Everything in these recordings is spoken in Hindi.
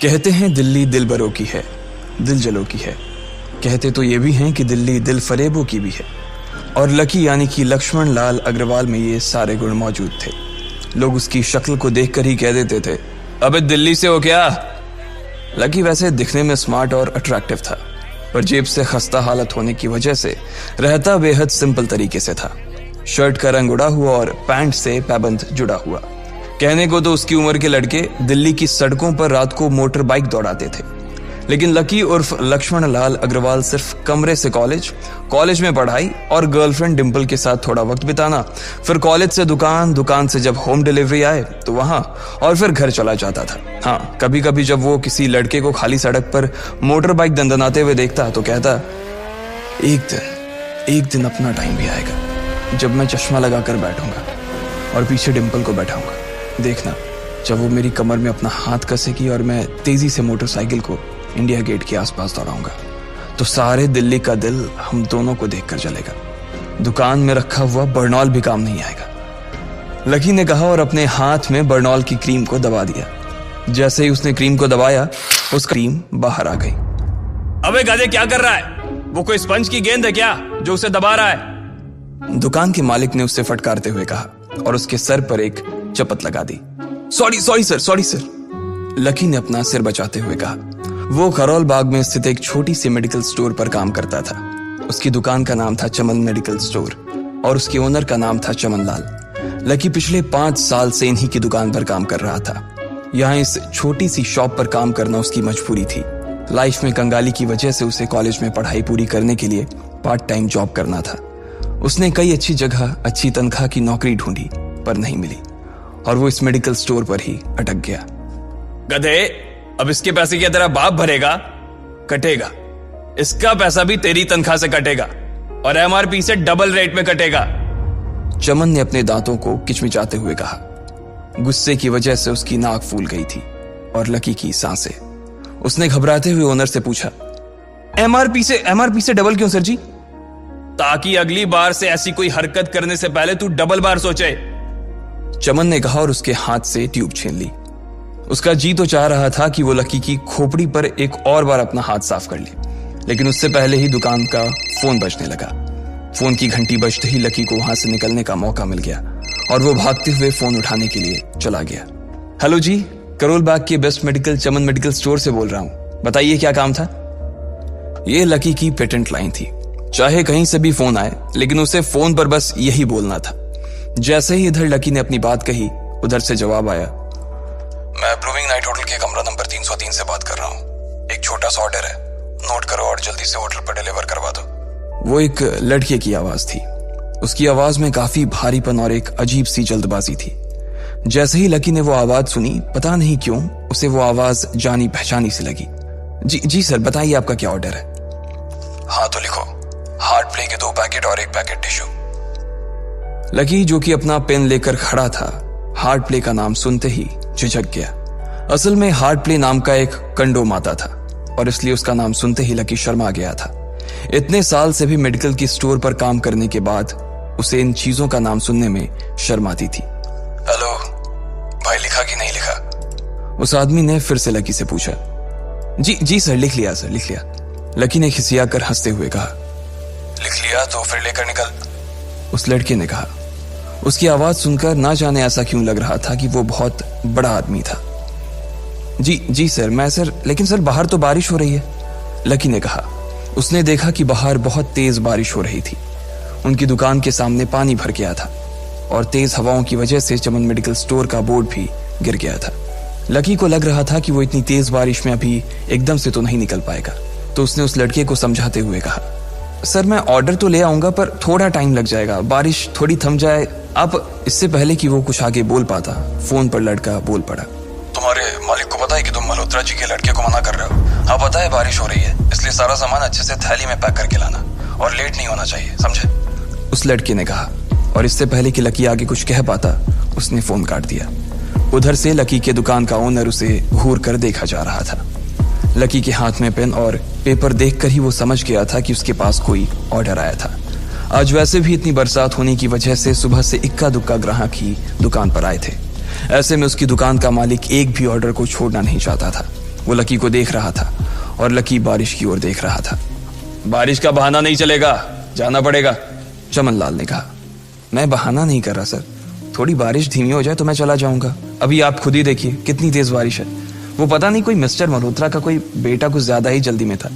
कहते हैं दिल्ली दिल बरों की है, दिल जलों की है। कहते तो ये भी हैं कि दिल्ली दिल फरेबों की भी है। और लकी यानी कि लक्ष्मण लाल अग्रवाल में ये सारे गुण मौजूद थे। लोग उसकी शक्ल को देखकर ही कह देते थे, अबे दिल्ली से हो क्या। लकी वैसे दिखने में स्मार्ट और अट्रैक्टिव था, पर जेब से खस्ता हालत होने की वजह से रहता बेहद सिंपल तरीके से था। शर्ट का रंग उड़ा हुआ और पैंट से पैबंद जुड़ा हुआ। कहने को तो उसकी उम्र के लड़के दिल्ली की सड़कों पर रात को मोटर बाइक दौड़ाते थे, लेकिन लकी उर्फ लक्ष्मण लाल अग्रवाल सिर्फ कमरे से कॉलेज में पढ़ाई और गर्लफ्रेंड डिंपल के साथ थोड़ा वक्त बिताना, फिर कॉलेज से दुकान, दुकान से जब होम डिलीवरी आए तो वहां, और फिर घर चला जाता था। हाँ, कभी कभी जब वो किसी लड़के को खाली सड़क पर मोटर बाइक दंदनाते हुए देखता तो कहता, एक दिन अपना टाइम भी आएगा जब मैं चश्मा लगाकर बैठूंगा और पीछे डिंपल को बैठाऊंगा। देखना, जब वो मेरी कमर में अपना हाथ कसेगी और मैं तेजी से मोटरसाइकिल को इंडिया गेट के आसपास दौड़ाऊंगा तो सारे दिल्ली का दिल हम दोनों को देखकर जलेगा। दुकान में रखा हुआ बर्नॉल भी काम नहीं आएगा। लकी ने कहा और अपने हाथ में बर्नॉल की क्रीम को दबा दिया। जैसे ही उसने क्रीम को दबाया, उस क्रीम बाहर आ गई। अबे गधे, क्या कर रहा है? वो कोई स्पंज की गेंद है क्या जो उसे दबा रहा है? दुकान के मालिक ने उससे फटकारते हुए कहा और उसके सर पर एक चपत लगा दी। Sorry sir. लकी ने अपना सिर बचाते हुए कहा। वो खरोल बाग में स्थित एक छोटी सी मेडिकल स्टोर पर काम करता था। उसकी दुकान का नाम था चमन मेडिकल स्टोर और उसके ओनर का नाम था चमन लाल। लकी पिछले 5 साल से इन्हीं की दुकान पर काम कर रहा था। यहाँ इस छोटी सी शॉप पर काम करना उसकी मजबूरी थी। लाइफ में कंगाली की वजह से उसे कॉलेज में पढ़ाई पूरी करने के लिए पार्ट टाइम जॉब करना था। उसने कई अच्छी जगह अच्छी तनख्वाह की नौकरी ढूंढी पर नहीं मिली और वो इस मेडिकल स्टोर पर ही अटक गया। गधे, अब इसके पैसे क्या तेरा बाप भरेगा? कटेगा। इसका पैसा भी तेरी तनख्वाह से कटेगा और एमआरपी से डबल रेट में कटेगा। चमन ने अपने दांतों को किचमिचाते हुए कहा। गुस्से की वजह से उसकी नाक फूल गई थी और लकी की सांसें। उसने घबराते हुए ओनर से पूछा, एमआरपी से डबल क्यों सर जी? ताकि अगली बार से ऐसी कोई हरकत करने से पहले तू डबल बार सोचे। चमन ने कहा और उसके हाथ से ट्यूब छीन ली। उसका जी तो चाह रहा था कि वो लकी की खोपड़ी पर एक और बार अपना हाथ साफ कर ले, लेकिन उससे पहले ही दुकान का फोन बजने लगा। फोन की घंटी बजते ही लकी को वहां से निकलने का मौका मिल गया और वो भागते हुए फोन उठाने के लिए चला गया। हेलो जी, करोल बाग के बेस्ट मेडिकल चमन मेडिकल स्टोर से बोल रहा हूं, बताइए क्या काम था? ये लकी की पेटेंट लाइन थी। चाहे कहीं से भी फोन आए, लेकिन उसे फोन पर बस यही बोलना था। जैसे ही इधर लकी ने अपनी बात कही, उधर से जवाब आया, मैं ब्लूमिंग नाइट होटल के कमरा नंबर 303 से बात कर रहा हूँ। एक छोटा सा ऑर्डर है, नोट करो और जल्दी से होटल पर डिलीवर करवा दो। वो एक लड़के की आवाज थी। उसकी आवाज में काफी भारीपन और एक अजीब सी जल्दबाजी थी। जैसे ही लकी ने वो आवाज सुनी, पता नहीं क्यों उसे वो आवाज जानी पहचानी सी लगी। जी सर, बताइए आपका क्या ऑर्डर है? हाँ तो लिखो, हार्ट प्ले के 2 पैकेट और 1 पैकेट टिश्यू। लकी, जो कि अपना पेन लेकर खड़ा था, हार्ट प्ले का नाम सुनते ही झिझक गया। असल में हार्ट प्ले नाम का एक कंडोम आता था और इसलिए उसका नाम सुनते ही लकी शर्मा गया था। इतने साल से भी मेडिकल की स्टोर पर काम करने के बाद उसे इन चीजों का नाम सुनने में शर्म आती थी। हेलो भाई, लिखा कि नहीं लिखा? उस आदमी ने फिर से लकी से पूछा। जी सर, लिख लिया सर, लिख लिया। लकी ने खिसिया कर हंसते हुए कहा। लिख लिया तो फिर लेकर निकल, उस लड़के ने कहा। उसकी आवाज सुनकर ना जाने ऐसा क्यों लग रहा था कि वो बहुत बड़ा आदमी था। जी सर, मैं सर, लेकिन सर बाहर तो बारिश हो रही है, लकी ने कहा। उसने देखा कि बाहर बहुत तेज बारिश हो रही थी। उनकी दुकान के सामने पानी भर गया था और तेज हवाओं की वजह से चमन मेडिकल स्टोर का बोर्ड भी गिर गया था। लकी को लग रहा था कि वो इतनी तेज बारिश में अभी एकदम से तो नहीं निकल पाएगा, तो उसने उस लड़के को समझाते हुए कहा, सर मैं ऑर्डर तो ले आऊंगा पर थोड़ा टाइम लग जाएगा, बारिश थोड़ी थम जाए आप। इससे पहले कि वो कुछ आगे बोल पाता, फोन पर लड़का बोल पड़ा। तुम्हारे मालिक को पता है कि तुम मल्होत्रा जी के लड़के को मना कर रहे हो? हाँ पता है, बारिश हो रही है, इसलिए सारा सामान अच्छे से थैली में पैक करके लाना और लेट नहीं होना चाहिए, समझे? उस लड़के ने कहा और इससे पहले कि लकी आगे कुछ कह पाता, उसने फोन काट दिया। उधर से लकी के दुकान का ओनर उसे घूर कर देखा जा रहा था। लकी के हाथ में पेन और पेपर देखकर ही वो समझ गया था कि उसके पास कोई ऑर्डर आया था। आज वैसे भी इतनी बरसात होने की वजह से सुबह से इक्का दुक्का ग्राहक ही दुकान पर आए थे। ऐसे में उसकी दुकान का मालिक एक भी ऑर्डर को छोड़ना नहीं चाहता था। वो लकी को देख रहा था और लकी बारिश की ओर देख रहा था। बारिश का बहाना नहीं चलेगा, जाना पड़ेगा, चमन लाल ने कहा। मैं बहाना नहीं कर रहा सर, थोड़ी बारिश धीमी हो जाए तो मैं चला जाऊंगा। अभी आप खुद ही देखिए कितनी तेज बारिश है। वो पता नहीं कोई मिस्टर मल्होत्रा का कोई बेटा कुछ ज्यादा ही जल्दी में था।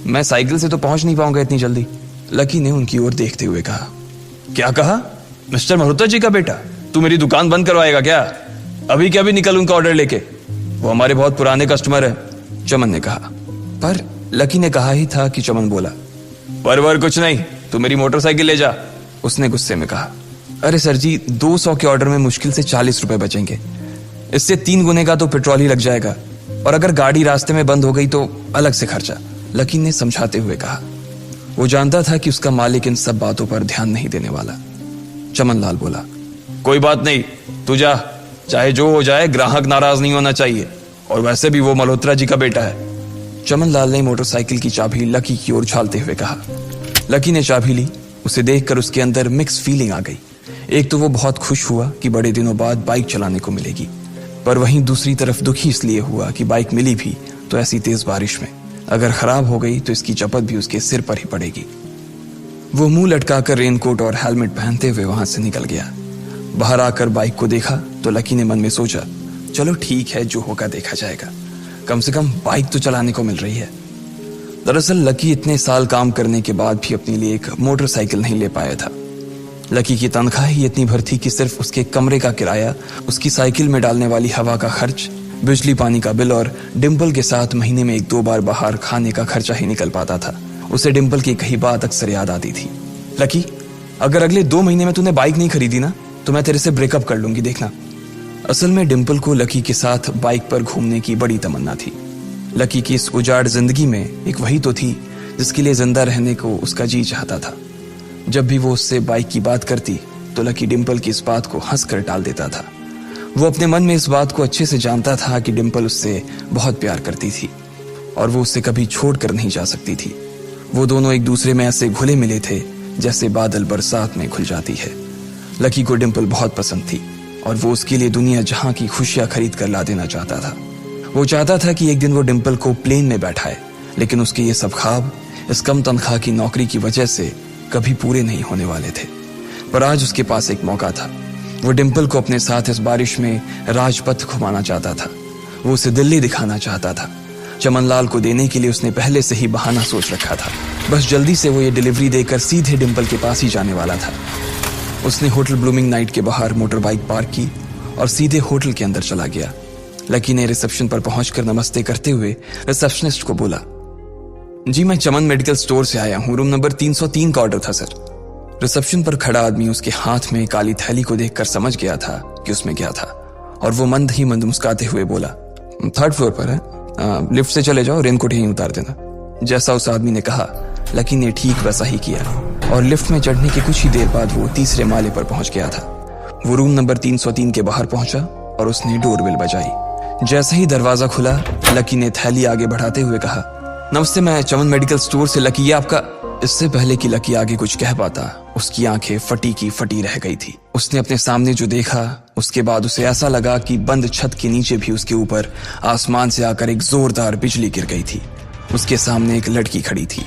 मैं साइकिल से तो पहुंच नहीं पाऊंगा इतनी जल्दी। लकी ने उनकी ओर देखते हुए कहा। क्या कहा? मिस्टर मल्होत्रा जी का बेटा? तू मेरी दुकान बंद करवाएगा क्या? अभी क्या भी निकल उनका ऑर्डर लेके, वो हमारे बहुत पुराने कस्टमर है, चमन ने कहा। पर लकी ने कहा ही था कि चमन बोला। पर कुछ नहीं, तू मेरी मोटरसाइकिल ले जा, उसने गुस्से में कहा। अरे सर जी, 200 के ऑर्डर में मुश्किल से 40 रुपए बचेंगे। इससे 3 गुने का तो पेट्रोल ही लग जाएगा, और अगर गाड़ी रास्ते में बंद हो गई तो अलग से खर्चा, लकी ने समझाते हुए कहा। वो जानता था कि उसका मालिक इन सब बातों पर ध्यान नहीं देने वाला। चमन लाल बोला। कोई बात नहीं, तू जा, चाहे जो हो जाए, ग्राहक नाराज नहीं होना चाहिए, और वैसे भी वो मल्होत्रा जी का बेटा है। चमन लाल ने मोटरसाइकिल की चाबी लकी की ओर उछालते हुए कहा। लकी ने चाबी ली। उसे देखकर उसके अंदर मिक्स फीलिंग आ गई। एक तो वो बहुत खुश हुआ कि बड़े दिनों बाद बाइक चलाने को मिलेगी, पर वहीं दूसरी तरफ दुखी इसलिए हुआ कि बाइक मिली भी तो ऐसी तेज बारिश में, अगर खराब हो गई तो इसकी चपत भी उसके सिर पर ही पड़ेगी। वो मुंह लटकाकर रेनकोट और हेलमेट पहनते हुए वहां से निकल गया। बाहर आकर बाइक को देखा तो लकी ने मन में सोचा, चलो ठीक है, जो होगा देखा जाएगा, कम से कम बाइक तो चलाने को मिल रही है। दरअसल लकी इतने साल काम करने के बाद भी अपने लिए एक मोटरसाइकिल नहीं ले पाया था। लकी की तनख्वाह ही इतनी भर थी कि सिर्फ उसके कमरे का किराया, उसकी साइकिल में डालने वाली हवा का खर्च, बिजली पानी का बिल और डिम्पल के साथ महीने में 1-2 बार बाहर खाने का खर्चा ही निकल पाता था। उसे डिम्पल की कही बात अक्सर याद आती थी। लकी, अगर अगले 2 महीने में तूने बाइक नहीं खरीदी ना तो मैं तेरे से ब्रेकअप कर लूंगी, देखना। असल में डिम्पल को लकी के साथ बाइक पर घूमने की बड़ी तमन्ना थी। लकी की इस उजाड़ जिंदगी में एक वही तो थी जिसके लिए जिंदा रहने को उसका जी चाहता था। जब भी वो उससे बाइक की बात करती तो लकी डिम्पल की इस बात को हंसकर टाल देता था। वो अपने मन में इस बात को अच्छे से जानता था कि डिम्पल उससे बहुत प्यार करती थी और वो उससे कभी छोड़कर नहीं जा सकती थी। वो दोनों एक दूसरे में ऐसे घुले मिले थे जैसे बादल बरसात में घुल जाती है। लकी को डिम्पल बहुत पसंद थी और वो उसके लिए दुनिया जहां की खुशियां खरीद कर ला देना चाहता था। वो चाहता था कि एक दिन वो डिम्पल को प्लेन में बैठाए, लेकिन उसके ये सब ख्वाब इस कम तनख्वाह की नौकरी की वजह से कभी पूरे नहीं होने वाले थे। पर आज उसके पास एक मौका था। वो डिम्पल को अपने साथ इस बारिश में राजपथ घुमाना चाहता था। वो उसे दिल्ली दिखाना चाहता था। चमन लाल को देने के लिए उसने पहले से ही बहाना सोच रखा था। बस जल्दी से वो ये डिलीवरी देकर सीधे डिम्पल के पास ही जाने वाला था। उसने होटल ब्लूमिंग नाइट के बाहर मोटर बाइक पार्क की और सीधे होटल के अंदर चला गया। लकी ने रिसेप्शन पर पहुंचकर नमस्ते करते हुए रिसेप्शनिस्ट को बोला, जी मैं चमन मेडिकल स्टोर से आया हूं, रूम नंबर 303 का ऑर्डर था सर। रिसेप्शन पर खड़ा आदमी उसके हाथ में काली थैली को देखकर समझ गया था कि उसमें क्या था और वो मंद ही मंद मुस्कुराते हुए बोला, 3rd फ्लोर पर है, लिफ्ट से चले जाओ, रेनकोट यहीं उतार देना। जैसा उस आदमी ने कहा लकी ने ठीक वैसा ही किया और लिफ्ट में चढ़ने के कुछ ही देर बाद वो 3रे माले पर पहुंच गया था। वो रूम नंबर 303 के बाहर पहुंचा और उसने डोरबेल बजाई। जैसे ही दरवाजा खुला लकी ने थैली आगे बढ़ाते हुए कहा, नमस्ते, मैं चमन मेडिकल स्टोर से लकी, ये आपका। इससे पहले कि लकी आगे कुछ कह पाता उसकी आंखें फटी की फटी रह गई थी। उसने अपने सामने जो देखा उसके बाद उसे ऐसा लगा कि बंद छत के नीचे भी उसके ऊपर आसमान से आकर एक जोरदार बिजली गिर गई थी। उसके सामने एक लड़की खड़ी थी।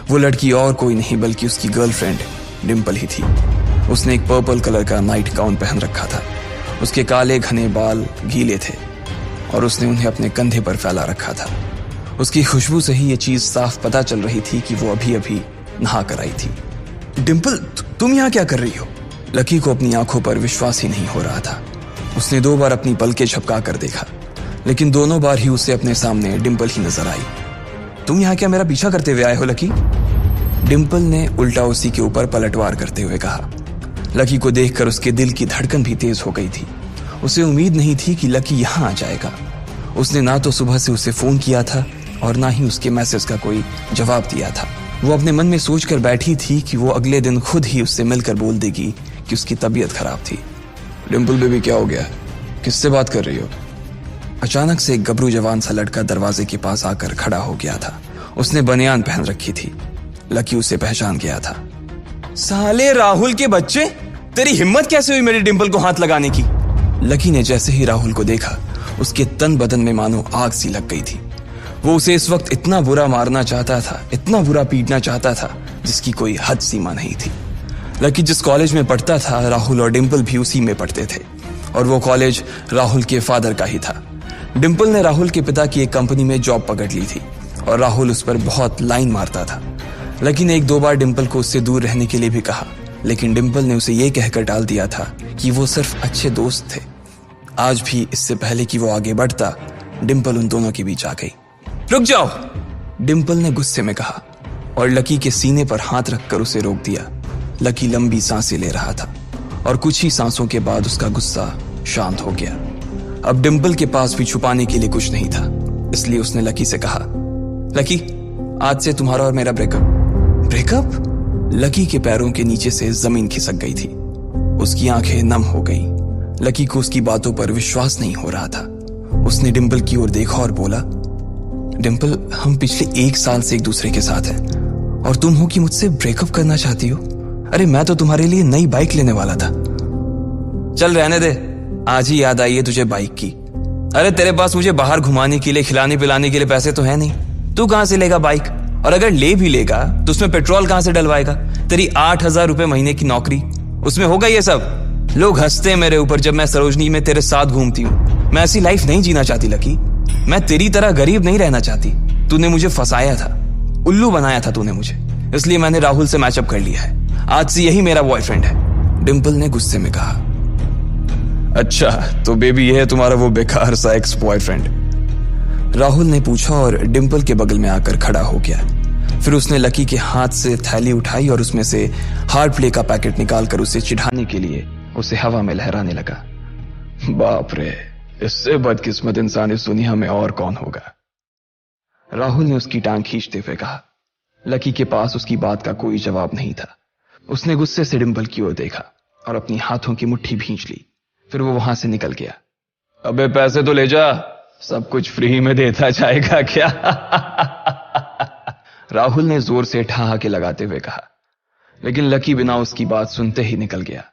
वो लड़की और कोई नहीं बल्कि उसकी गर्लफ्रेंड डिम्पल ही थी। उसने एक पर्पल कलर का नाइट गाउन पहन रखा था। उसके काले घने बाल गीले थे और उसने उन्हें अपने कंधे पर फैला रखा था। उसकी खुशबू से ही ये चीज साफ पता चल रही थी कि वो अभी अभी नहा कर आई थी। डिम्पल, तुम यहाँ क्या कर रही हो? लकी को अपनी आंखों पर विश्वास ही नहीं हो रहा था। उसने 2 बार अपनी पलकें झपका कर देखा, लेकिन दोनों बार ही उसे अपने सामने डिम्पल ही नजर आई। तुम यहाँ क्या मेरा पीछा करते हुए आए हो लकी? डिम्पल ने उल्टा उसी के ऊपर पलटवार करते हुए कहा। लकी को देखकर उसके दिल की धड़कन भी तेज हो गई थी। उसे उम्मीद नहीं थी कि लकी यहाँ आ जाएगा। उसने ना तो सुबह से उसे फोन किया था और ना ही उसके मैसेज का कोई जवाब दिया था। वो अपने मन में सोचकर बैठी थी कि वो अगले दिन खुद ही उससे मिलकर बोल देगी कि उसकी तबीयत खराब थी। डिम्पल बेबी, क्या हो गया? किससे बात कर रही हो? अचानक से एक गबरू जवान सा लड़का दरवाजे के पास आकर खड़ा हो गया था। उसने बनियान पहन रखी थी। लकी उसे पहचान गया था। साले राहुल के बच्चे, तेरी हिम्मत कैसे हुई मेरी डिम्पल को हाथ लगाने की? लकी ने जैसे ही राहुल को देखा उसके तन बदन में मानो आग सी लग गई थी। वो उसे इस वक्त इतना बुरा मारना चाहता था, इतना बुरा पीटना चाहता था जिसकी कोई हद सीमा नहीं थी। लकी जिस कॉलेज में पढ़ता था, राहुल और डिंपल भी उसी में पढ़ते थे और वो कॉलेज राहुल के फादर का ही था। डिंपल ने राहुल के पिता की एक कंपनी में जॉब पकड़ ली थी और राहुल उस पर बहुत लाइन मारता था। लकी ने 1-2 बार डिंपल को उससे दूर रहने के लिए भी कहा, लेकिन डिंपल ने उसे यह कहकर टाल दिया था कि वो सिर्फ अच्छे दोस्त थे। आज भी इससे पहले कि वो आगे बढ़ता, डिंपल उन दोनों के बीच आ गई। रुक जाओ, डिंपल ने गुस्से में कहा और लकी के सीने पर हाथ रखकर उसे रोक दिया। लकी लंबी सांसें ले रहा था और कुछ ही सांसों के बाद उसका गुस्सा शांत हो गया। अब डिंपल के पास भी छुपाने के लिए कुछ नहीं था, इसलिए उसने लकी से कहा, लकी, आज से तुम्हारा और मेरा ब्रेकअप। ब्रेकअप? लकी के पैरों के नीचे से जमीन खिसक गई थी। उसकी आंखें नम हो गईं। लकी को उसकी बातों पर विश्वास नहीं हो रहा था। उसने डिंपल की ओर देखा और बोला, डिंपल, हम पिछले 1 साल से एक दूसरे के साथ हैं और तुम हो कि मुझसे ब्रेकअप करना चाहती हो? अरे मैं तो तुम्हारे लिए नई बाइक लेने वाला था। चल रहने दे, आज ही याद आई है तुझे बाइक की। अरे तेरे पास मुझे बाहर घुमाने के लिए, खिलाने पिलाने के लिए पैसे तो है नहीं, तू कहां से लेगा बाइक? और अगर ले भी लेगा तो उसमें पेट्रोल कहां से डलवाएगा? तेरी 8,000 रुपए महीने की नौकरी, उसमें होगा ये सब? लोग हंसते हैं मेरे ऊपर जब मैं सरोजनी में तेरे साथ घूमती हूँ। मैं ऐसी लाइफ नहीं जीना चाहती लकी। मैं तेरी तरह गरीब नहीं रहना चाहती। तूने मुझे फंसाया था, उल्लू बनाया था तूने मुझे, इसलिए मैंने राहुल से मैचअप कर लिया है। आज से यही मेरा बॉयफ्रेंड है, डिंपल ने गुस्से में कहा। अच्छा, तो बेबी ये है तुम्हारा वो बेकार सा एक्स बॉयफ्रेंड? राहुल ने पूछा और डिंपल के बगल में आकर खड़ा हो गया। फिर उसने लकी के हाथ से थैली उठाई और उसमें से हार्ड प्ले का पैकेट निकालकर उसे चिढ़ाने के लिए उसे हवा में लहराने लगा। बाप रे, इससे बदकिस्मत इंसान इस दुनिया में और कौन होगा? राहुल ने उसकी टांग खींचते हुए कहा। लकी के पास उसकी बात का कोई जवाब नहीं था। उसने गुस्से से डिंपल की ओर देखा और अपनी हाथों की मुट्ठी भींच ली। फिर वो वहां से निकल गया। अबे पैसे तो ले जा, सब कुछ फ्री में देता जाएगा क्या? राहुल ने जोर से ठहाके लगाते हुए कहा, लेकिन लकी बिना उसकी बात सुनते ही निकल गया।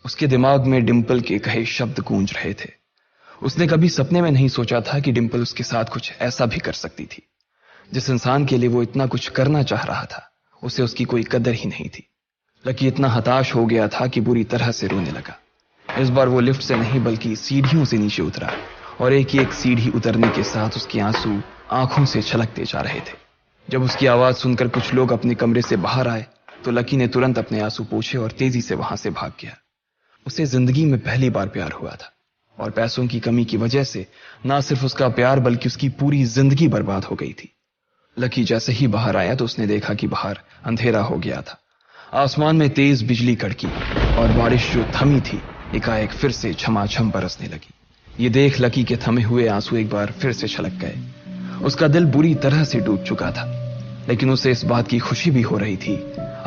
उसके दिमाग में डिंपल के कहे शब्द गूंज रहे थे। उसने कभी सपने में नहीं सोचा था कि डिंपल उसके साथ कुछ ऐसा भी कर सकती थी। जिस इंसान के लिए वो इतना कुछ करना चाह रहा था, उसे उसकी कोई कदर ही नहीं थी। लकी इतना हताश हो गया था कि बुरी तरह से रोने लगा। इस बार वो लिफ्ट से नहीं बल्कि सीढ़ियों से नीचे उतरा और एक सीढ़ी उतरने के साथ उसके आंसू आंखों से छलकते जा रहे थे। जब उसकी आवाज सुनकर कुछ लोग अपने कमरे से बाहर आए तो लकी ने तुरंत अपने आंसू पोंछे और तेजी से वहां से भाग गया। उसे जिंदगी में पहली बार प्यार हुआ था और पैसों की कमी की वजह से ना सिर्फ उसका प्यार बल्कि उसकी पूरी जिंदगी बर्बाद हो गई थी। लकी जैसे ही बाहर आया तो उसने देखा कि बाहर अंधेरा हो गया था। आसमान में तेज बिजली कड़की और बारिश जो थमी थी एकाएक फिर से झमाझम बरसने लगी। ये देख लकी के थमे हुए आंसू एक बार फिर से छलक गए। उसका दिल बुरी तरह से टूट चुका था, लेकिन उसे इस बात की खुशी भी हो रही थी।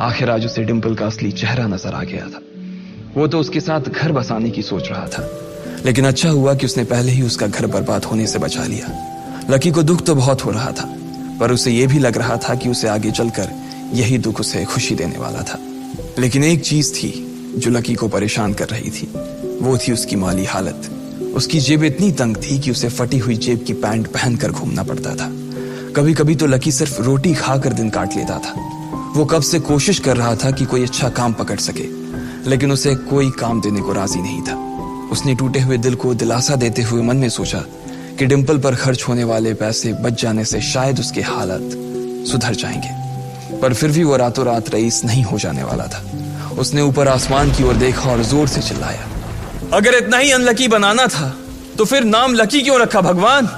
आखिर आज उसे डिंपल का असली चेहरा नजर आ गया था। वो तो उसके साथ घर बसाने की सोच रहा था, लेकिन अच्छा हुआ कि उसने पहले ही उसका घर बर्बाद होने से बचा लिया। लकी को दुख तो बहुत हो रहा था, पर उसे यह भी लग रहा था कि उसे आगे चलकर यही दुख उसे खुशी देने वाला था। लेकिन एक चीज थी जो लकी को परेशान कर रही थी, वो थी उसकी माली हालत। उसकी जेब इतनी तंग थी कि उसे फटी हुई जेब की पैंट पहनकर घूमना पड़ता था। कभी कभी तो लकी सिर्फ रोटी खाकर दिन काट लेता था। वो कब से कोशिश कर रहा था कि कोई अच्छा काम पकड़ सके, लेकिन उसे कोई काम देने को राजी नहीं था। उसने टूटे हुए दिल को दिलासा देते हुए मन में सोचा कि डिंपल पर खर्च होने वाले पैसे बच जाने से शायद उसके हालत सुधर जाएंगे, पर फिर भी वो रातों रात रईस नहीं हो जाने वाला था। उसने ऊपर आसमान की ओर देखा और जोर से चिल्लाया, अगर इतना ही अनलकी बनाना था तो फिर नाम लकी क्यों रखा भगवान?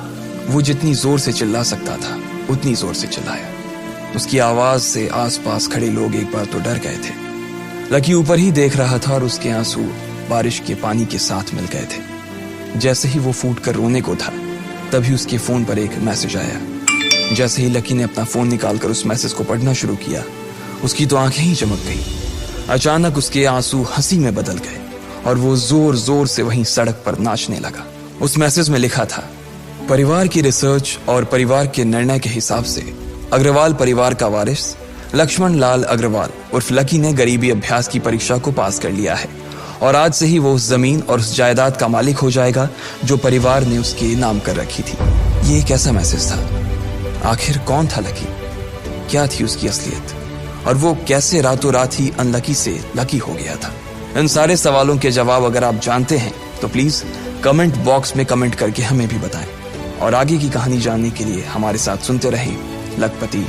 वो जितनी जोर से चिल्ला सकता था उतनी जोर से चिल्लाया। उसकी आवाज से आसपास खड़े लोग एक बार तो डर गए थे। लकी ऊपर ही देख रहा था और उसके आंसू बारिश के पानी के साथ मिल गए थे। जैसे ही वो फूट कर रोने को था, तभी उसके फोन पर एक मैसेज आया। जैसे ही लकी ने अपना फोन निकालकर उस मैसेज को पढ़ना शुरू किया, उसकी तो आंखें ही चमक गई। अचानक उसके आंसू हंसी में बदल गए और वो जोर जोर से वहीं सड़क पर नाचने लगा। उस मैसेज में लिखा था, परिवार की रिसर्च और परिवार के निर्णय के हिसाब से अग्रवाल परिवार का वारिस लक्ष्मण लाल अग्रवाल उर्फ लकी ने गरीबी अभ्यास की परीक्षा को पास कर लिया है और आज से ही वो उस जमीन और उस जायदाद का मालिक हो जाएगा जो परिवार ने उसके नाम कर रखी थी। ये एक ऐसा मैसेज था आखिर कौन था लकी? क्या थी उसकी असलियत? और वो कैसे रातों रात ही अनलकी से लकी हो गया था? इन सारे सवालों के जवाब अगर आप जानते हैं तो प्लीज कमेंट बॉक्स में कमेंट करके हमें भी बताएं। और आगे की कहानी जानने के लिए हमारे साथ सुनते रहें लखपति